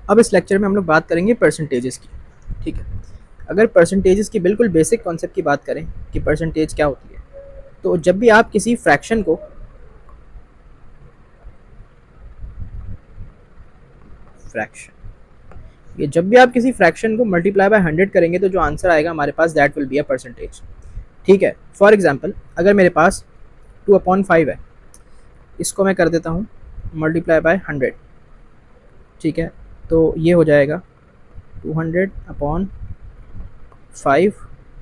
अब इस लेक्चर में हम लोग बात करेंगे परसेंटेजेस की, ठीक है। अगर परसेंटेजेस की बिल्कुल बेसिक कॉन्सेप्ट की बात करें कि परसेंटेज क्या होती है, तो जब भी आप किसी फ्रैक्शन को जब भी आप किसी फ्रैक्शन को मल्टीप्लाई बाय 100 करेंगे तो जो आंसर आएगा हमारे पास that will be a percentage, ठीक है। फॉर एग्जांपल अगर मेरे पास 2/5 है, इसको मैं कर देता हूँ मल्टीप्लाई बाय 100, ठीक है। तो ये हो जाएगा 200/5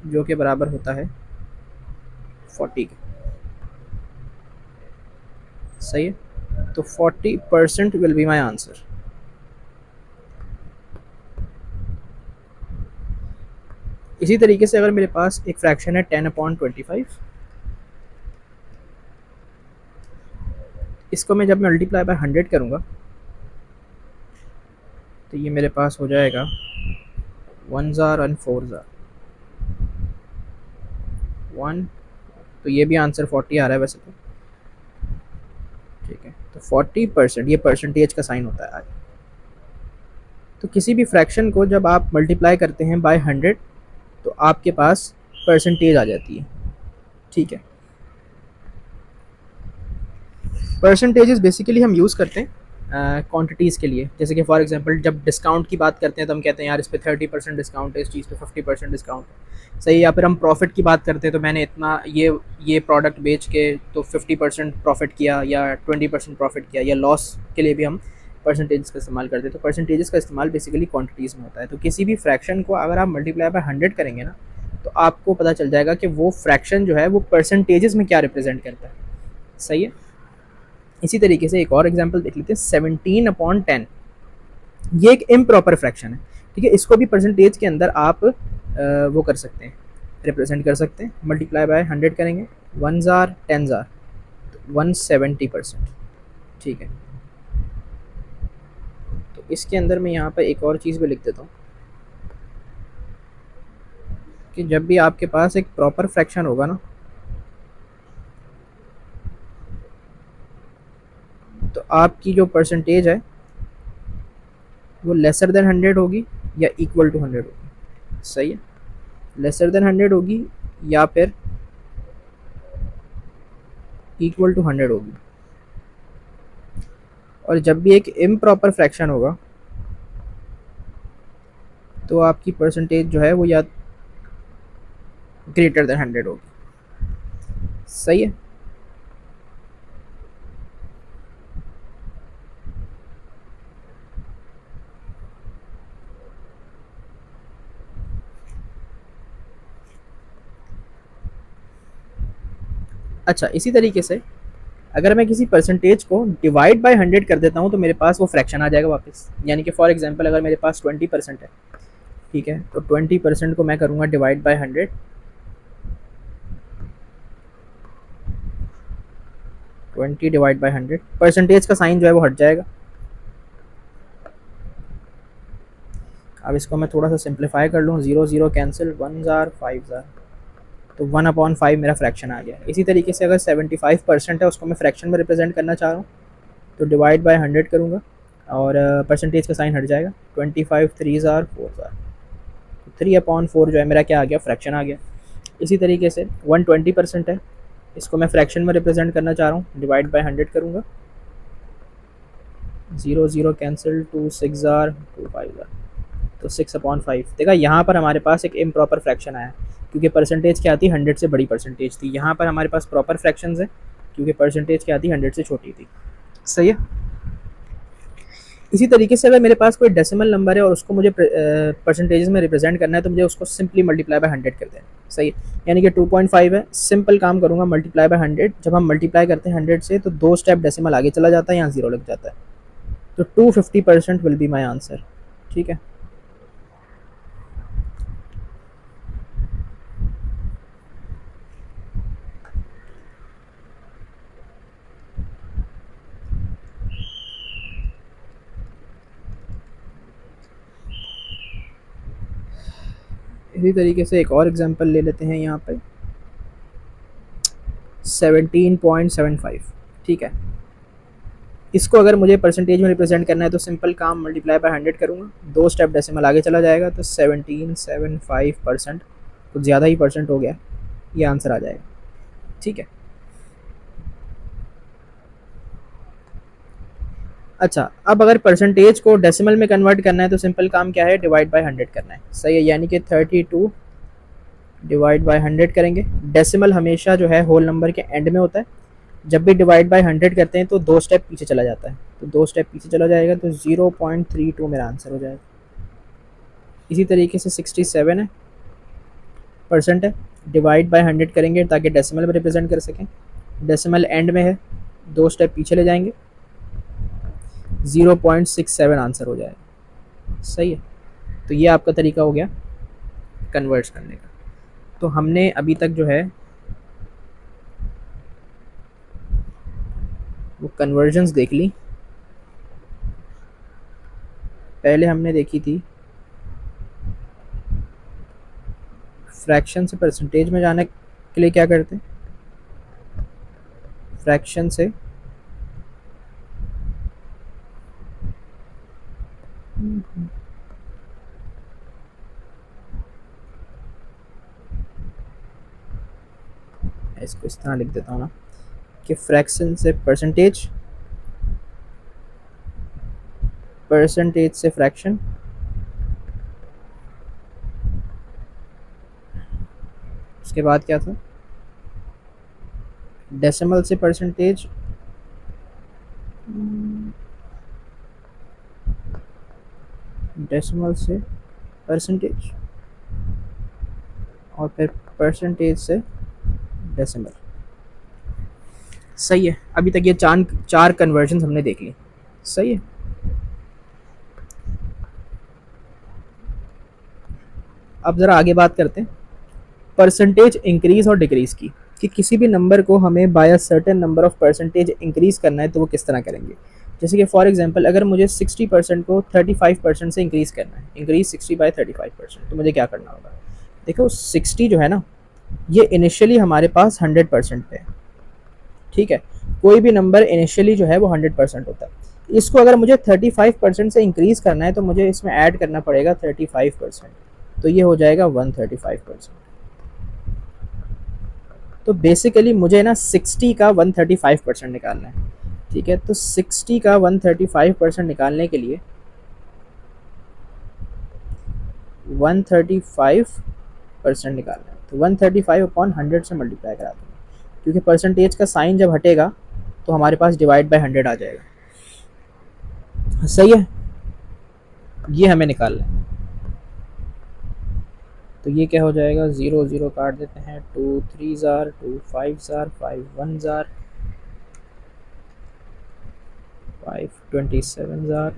जो कि बराबर होता है 40 के, सही है। तो 40% विल बी माई आंसर। इसी तरीके से अगर मेरे पास एक फ्रैक्शन है 10/25, इसको मैं जब मल्टीप्लाई बाय 100 करूँगा तो ये मेरे पास हो जाएगा 1 ज़ार एंड 4 ज़ार 1, तो ये भी आंसर 40 आ रहा है वैसे तो, ठीक है। तो 40%, ये परसेंटेज का साइन होता है आगे। तो किसी भी फ्रैक्शन को जब आप मल्टीप्लाई करते हैं बाय 100 तो आपके पास परसेंटेज आ जाती है, ठीक है। परसेंटेजेस बेसिकली हम यूज़ करते हैं क्वांटिटीज़ के लिए, जैसे कि फॉर एग्जांपल जब डिस्काउंट की बात करते हैं तो हम कहते हैं यार इस पे 30% डिस्काउंट है, इस चीज़ पे 50% डिस्काउंट है, सही। या फिर हम प्रॉफिट की बात करते हैं तो मैंने इतना ये प्रोडक्ट बेच के तो 50% प्रॉफिट किया या 20% प्रॉफिट किया, या लॉस के लिए भी हम परसेंटेज का इस्तेमाल करते हैं। तो परसेंटेजेस का इस्तेमाल बेसिकली क्वांटिटीज़ में होता है। तो किसी भी फ्रैक्शन को अगर आप मल्टीप्लाई बाय 100 करेंगे ना तो आपको पता चल जाएगा कि वो फ्रैक्शन जो है वो परसेंटेजेस में क्या रिप्रेजेंट करता है, सही है। इसी तरीके से एक और एग्जांपल देख लेते हैं 17/10, ये एक इम्प्रॉपर फ्रैक्शन है, ठीक है। इसको भी परसेंटेज के अंदर आप वो कर सकते हैं, रिप्रेजेंट कर सकते हैं। मल्टीप्लाई बाय 100 करेंगे, 1 ज़ार 10 ज़ार 170%, ठीक है। तो इसके अंदर मैं यहाँ पर एक और चीज़ भी लिख देता हूँ कि जब भी आपके पास एक प्रॉपर फ्रैक्शन होगा ना तो आपकी जो परसेंटेज है वो लेसर देन 100 होगी या इक्वल टू 100 होगी, सही है। लेसर देन 100 होगी या फिर इक्वल टू 100 होगी। और जब भी एक इम्प्रॉपर फ्रैक्शन होगा तो आपकी परसेंटेज जो है वो या ग्रेटर देन 100 होगी, सही है। अच्छा, इसी तरीके से अगर मैं किसी परसेंटेज को डिवाइड बाय 100 कर देता हूँ तो मेरे पास वो फ्रैक्शन आ जाएगा वापस। यानी कि फॉर एग्जांपल अगर मेरे पास 20% है, ठीक है, तो 20% को मैं करूँगा divide by 100, 20 divide by 100, percentage का साइन जो है वो हट जाएगा। अब इसको मैं थोड़ा सा सिंप्लीफाई कर लूँ, 0 0 कैंसिल, 1 ज़ार 5 ज़ार, तो 1/5 मेरा फ्रैक्शन आ गया। इसी तरीके से अगर 75% है उसको मैं फ्रैक्शन में रिप्रेजेंट करना चाह रहा हूँ तो डिवाइड बाय 100 करूँगा और परसेंटेज का साइन हट जाएगा। 25 3 ज़ार 4 ज़ार, तो 3/4 जो है मेरा क्या आ गया, फ्रैक्शन आ गया। इसी तरीके से 120% है, इसको मैं फ्रैक्शन में रिप्रेजेंट करना चाह रहा हूँ, डिवाइड बाय 100 करूँगा, 0 0 कैंसिल, 2 6 ज़ार 2 5 ज़ार, तो 6/5। देखा यहाँ पर हमारे पास एक इम्प्रॉपर फ्रैक्शन आया क्योंकि परसेंटेज क्या थी, 100 से बड़ी परसेंटेज थी। यहाँ पर हमारे पास प्रॉपर फ्रैक्शंस है क्योंकि परसेंटेज क्या थी, 100 से छोटी थी, सही है। इसी तरीके से अगर मेरे पास कोई डेसिमल नंबर है और उसको मुझे परसेंटेज में रिप्रेजेंट करना है तो मुझे उसको सिंपली मल्टीप्लाई बाय 100 कर देना, सही है। यानी कि 2.5 है, सिंपल काम करूँगा, मल्टीप्लाई बाय 100। जब हम मल्टीप्लाई करते हैं 100 से तो 2 स्टेप डेसिमल आगे चला जाता है, यहाँ 0 लग जाता है, तो 250% विल बी माई आंसर, ठीक है। इसी तरीके से एक और एग्जांपल ले लेते हैं यहाँ पे 17.75, ठीक है। इसको अगर मुझे परसेंटेज में रिप्रेजेंट करना है तो सिंपल काम मल्टीप्लाई बाय 100 करूँगा, 2 स्टेप डेसिमल आगे चला जाएगा तो 1775%, कुछ ज़्यादा ही परसेंट हो गया, ये आंसर आ जाएगा। ठीक है, अच्छा अब अगर परसेंटेज को डेसिमल में कन्वर्ट करना है तो सिंपल काम क्या है, डिवाइड बाय 100 करना है। सही है, यानी कि 32 डिवाइड बाय 100 करेंगे। डेसिमल हमेशा जो है होल नंबर के एंड में होता है, जब भी डिवाइड बाय 100 करते हैं तो 2 स्टेप पीछे चला जाता है, तो 2 स्टेप पीछे चला जाएगा तो 0.32 मेरा आंसर हो जाएगा। इसी तरीके से 67 है परसेंट है, डिवाइड बाय 100 करेंगे ताकि डेसिमल में रिप्रेजेंट कर सकें, डेसिमल एंड में है, 2 स्टेप पीछे ले जाएंगे, 0.67 आंसर हो जाएगा। सही है, तो ये आपका तरीका हो गया कन्वर्ट करने का। तो हमने अभी तक जो है वो कन्वर्जन्स देख ली। पहले हमने देखी थी फ्रैक्शन से परसेंटेज में जाने के लिए क्या करते हैं, फ्रैक्शन से इसको इस तरह लिख देता हूँ ना कि फ्रैक्शन से परसेंटेज, परसेंटेज से फ्रैक्शन, उसके बाद क्या था, डेसिमल से परसेंटेज, डेसिमल से परसेंटेज, और फिर परसेंटेज से डेसिमल। सही है, अभी तक ये चार कन्वर्जन हमने देख ली। सही है, अब ज़रा आगे बात करते हैं परसेंटेज इंक्रीज और डिक्रीज की, कि किसी भी नंबर को हमें by a certain number of percentage increase करना है तो वो किस तरह करेंगे। जैसे कि फॉर एग्जांपल अगर मुझे 60% को 35% से इंक्रीज करना है, इंक्रीज 60 बाय 35%, तो मुझे क्या करना होगा। देखो 60 जो है ना, ये इनिशियली हमारे पास 100% पे है। ठीक है, कोई भी नंबर इनिशियली जो है वो 100% होता है। इसको अगर मुझे 35% से इंक्रीज करना है तो मुझे इसमें ऐड करना पड़ेगा 35%, तो ये हो जाएगा 135%। तो बेसिकली मुझे ना 60 का 135% निकालना है। ठीक है, तो 60 का 135% निकालने के लिए 135% निकालना है, तो 135 अपॉन 100 से मल्टीप्लाई करा दूँगा, क्योंकि परसेंटेज का साइन जब हटेगा तो हमारे पास डिवाइड बाय 100 आ जाएगा। सही है, ये हमें निकालना है। तो ये क्या हो जाएगा, 0 0 काट देते हैं, 2 3 जार, 2 5 जार, 5 1 जार, 5 27 जार,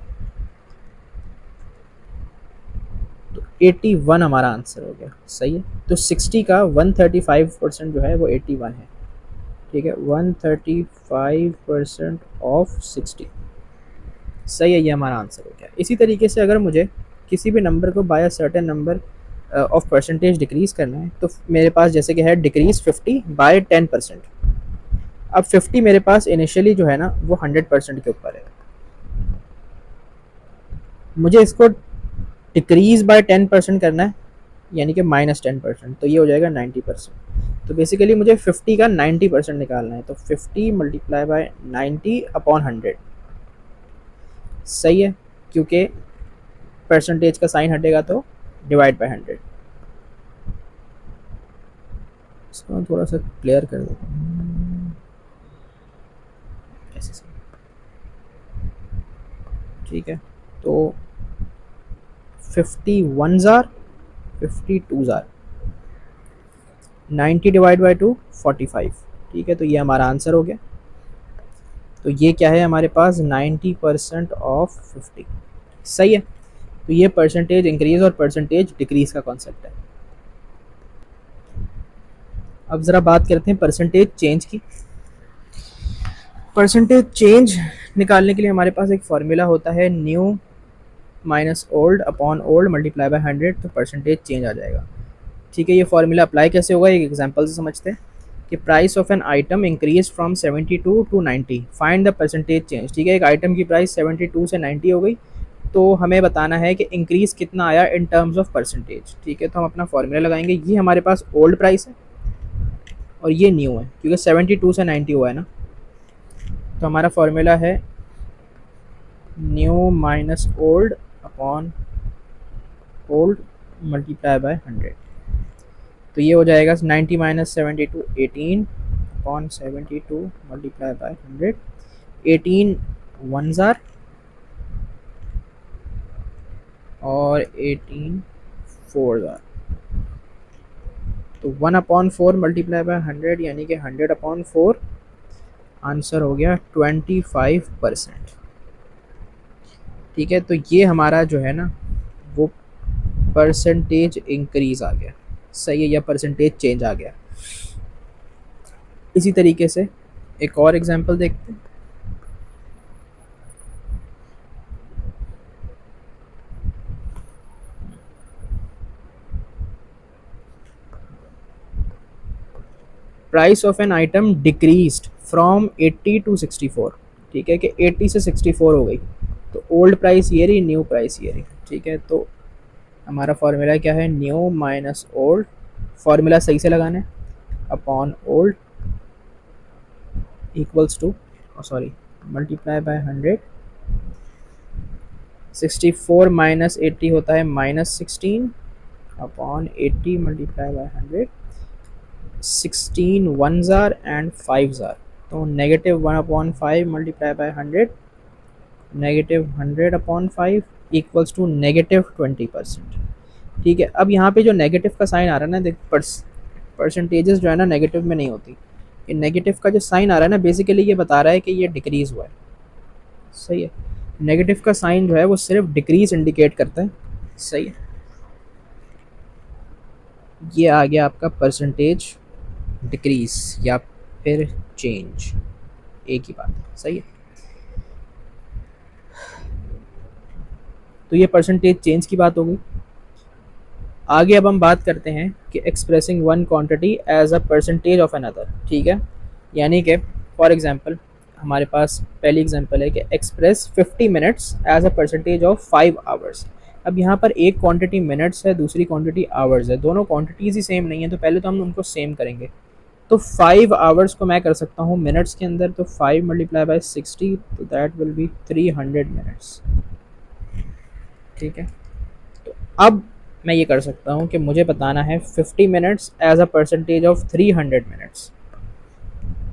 तो 81 हमारा आंसर हो गया। सही है, तो 60 का 135% जो है वो 81 है। ठीक है, 135% ऑफ 60। सही है, ये हमारा आंसर हो गया। इसी तरीके से अगर मुझे किसी भी नंबर को by a certain number of percentage decrease करना है तो मेरे पास जैसे कि है डिक्रीज 50 बाय 10%। अब 50 मेरे पास इनिशियली जो है ना वो 100% के ऊपर है, मुझे इसको डिक्रीज बाय 10% करना है, यानी कि -10%, तो ये हो जाएगा 90%। तो बेसिकली मुझे 50 का 90% निकालना है, तो 50 मल्टीप्लाई बाय 90 अपॉन 100। सही है, क्योंकि परसेंटेज का साइन हटेगा तो डिवाइड बाय 100। इसको मैं थोड़ा सा क्लियर कर देता हूँ ऐसे से। ठीक है, तो 51 जार, 52 जार, 90 डिवाइड बाई 2 45। ठीक है, तो ये हमारा आंसर हो गया। तो ये क्या है हमारे पास 90% ऑफ 50। सही है, तो ये परसेंटेज इंक्रीज और परसेंटेज डिक्रीज का कॉन्सेप्ट है। अब ज़रा बात करते हैं परसेंटेज चेंज की। परसेंटेज चेंज निकालने के लिए हमारे पास एक फार्मूला होता है, new minus old upon old multiply by 100, तो परसेंटेज चेंज आ जाएगा। ठीक है, ये फार्मूला अप्लाई कैसे होगा एक एग्जांपल से समझते हैं। कि price of an item increase from 72 to 90, find the percentage change. ठीक है, एक आइटम की प्राइस 72 से 90 हो गई, तो हमें बताना है कि इंक्रीज कितना आया इन टर्म्स ऑफ परसेंटेज। ठीक है, तो हम अपना फॉर्मूला लगाएंगे। ये हमारे पास ओल्ड प्राइस है और ये न्यू है, क्योंकि 72 से 90 हुआ है ना। तो हमारा फॉर्मूला है new minus old upon old multiply by 100। तो ये हो जाएगा 90 minus 72 18 upon 72 multiply by 100। 18 one jar और 18 फोर जार, तो 1/4 मल्टीप्लाई बाय 100 यानी कि 100/4। आंसर हो गया 25%। ठीक है, तो ये हमारा जो है ना वो परसेंटेज इंक्रीज आ गया, सही है, या परसेंटेज चेंज आ गया। इसी तरीके से एक और एग्जांपल देखते हैं। Price of an item decreased from 80 to 64। ठीक है, कि 80 से 64 हो गई, तो ओल्ड प्राइस ये रही, न्यू प्राइस ये रही। ठीक है, तो हमारा फॉर्मूला क्या है, न्यू माइनस ओल्ड, फॉर्मूला सही से लगाना है, upon old equals to sorry multiply by 100। 64 minus 80 होता है -16 upon 80 multiply by 100। 16 one jar and 5 jar, तो -1/5 मल्टीप्लाई बाय 100, -100/5 इक्वल्स टू -20%। ठीक है, अब यहाँ पे जो नेगेटिव का साइन आ रहा है ना, देख परसेंटेजेस जो है ना नेगेटिव में नहीं होती। ये नेगेटिव का जो साइन आ रहा है ना, बेसिकली ये बता रहा है कि ये डिक्रीज हुआ है। सही है, नेगेटिव का साइन जो है वो सिर्फ डिक्रीज इंडिकेट करता है। सही है, ये आ गया आपका परसेंटेज डिक्रीज या फिर चेंज, एक ही बात है। सही है, तो ये परसेंटेज चेंज की बात हो गई। आगे अब हम बात करते हैं कि expressing one quantity as a percentage of another. ठीक है, यानी कि फॉर एग्जांपल हमारे पास पहली एग्जांपल है कि express 50 minutes as a percentage of 5 hours. अब यहाँ पर एक क्वांटिटी मिनट्स है, दूसरी क्वांटिटी आवर्स है, दोनों क्वांटिटीज ही सेम नहीं है, तो पहले तो हम उनको सेम करेंगे। तो 5 आवर्स को मैं कर सकता हूँ मिनट्स के अंदर, तो 5 मल्टीप्लाई बाय 60, तो दैट विल बी 300 मिनट्स। ठीक है, तो अब मैं ये कर सकता हूँ कि मुझे बताना है 50 minutes as a percentage of 300 minutes.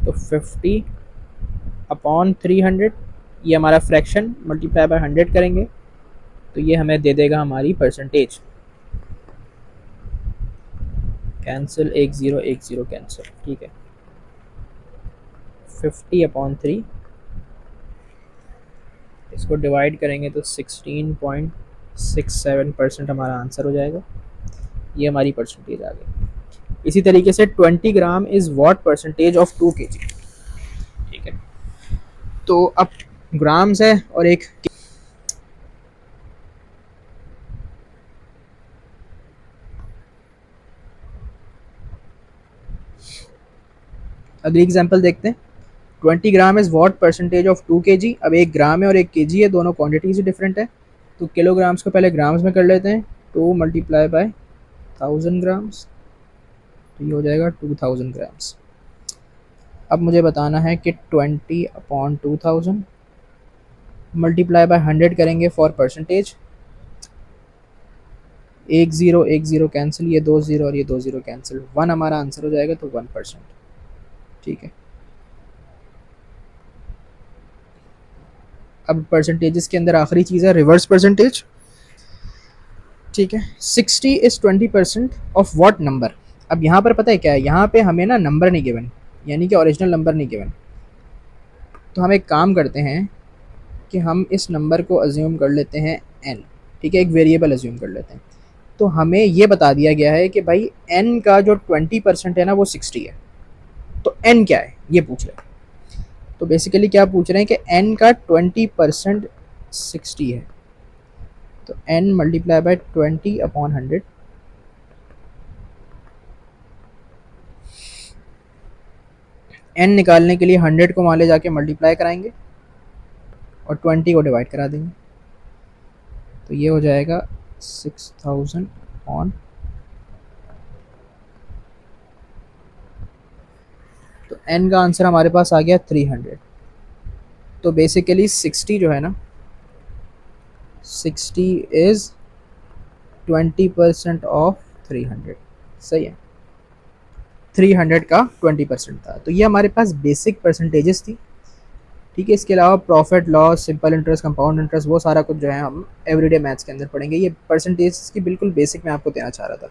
तो 50 अपॉन 300, ये हमारा फ्रैक्शन मल्टीप्लाई बाय 100 करेंगे, तो ये हमें दे देगा हमारी परसेंटेज। कैंसिल, एक ज़ीरो कैंसिल। ठीक है, 50/3, इसको डिवाइड करेंगे तो 16.67% हमारा आंसर हो जाएगा। ये हमारी परसेंटेज आ गई। इसी तरीके से 20 gram is what percentage of 2 kg। ठीक है, तो अब ग्राम्स है और एक अगली एग्जांपल देखते हैं। 20 gram is what percentage of 2 kg। अब एक ग्राम है और एक केजी है, दोनों क्वांटिटीज डिफरेंट है, तो किलोग्राम्स को पहले ग्राम्स में कर लेते हैं। 2 मल्टीप्लाई बाय 1000 ग्राम्स, तो ये हो जाएगा 2000 ग्राम्स। अब मुझे बताना है कि 20/2000 मल्टीप्लाई बाय 100 करेंगे फॉर परसेंटेज। एक ज़ीरो कैंसिल, ये 2 ज़ीरो और ये 2 ज़ीरो कैंसिल, 1 हमारा आंसर हो जाएगा, तो 1%। ठीक है, अब परसेंटेजेस के अंदर आखिरी चीज़ है रिवर्स परसेंटेज। ठीक है, 60 इज़ 20% ऑफ व्हाट नंबर। अब यहाँ पर पता है क्या है, यहाँ पे हमें ना नंबर नहीं गिवन, यानी कि ओरिजिनल नंबर नहीं गिवन। तो हम एक काम करते हैं कि हम इस नंबर को अज्यूम कर लेते हैं n। ठीक है, एक वेरिएबल अज्यूम कर लेते हैं। तो हमें ये बता दिया गया है कि भाई n का जो 20% है ना वो 60 है, तो n क्या है ये पूछ रहे हैं। तो बेसिकली क्या पूछ रहे हैं कि n का 20% 60 है, तो n मल्टीप्लाई बाय 20/100। एन निकालने के लिए 100 को मान ले जाके मल्टीप्लाई कराएंगे और 20 को डिवाइड करा देंगे, तो ये हो जाएगा 6000 ऑन, तो एन का आंसर हमारे पास आ गया 300। तो बेसिकली 60 जो है ना, 60 इज़ 20% ऑफ 300, सही है, 300 का 20% था। तो ये हमारे पास बेसिक परसेंटेजेस थी, ठीक है। इसके अलावा profit loss, simple interest, compound interest, वो सारा कुछ जो है हम एवरीडे मैथ्स के अंदर पढ़ेंगे। ये परसेंटेज की बिल्कुल बेसिक मैं आपको देना चाह रहा था।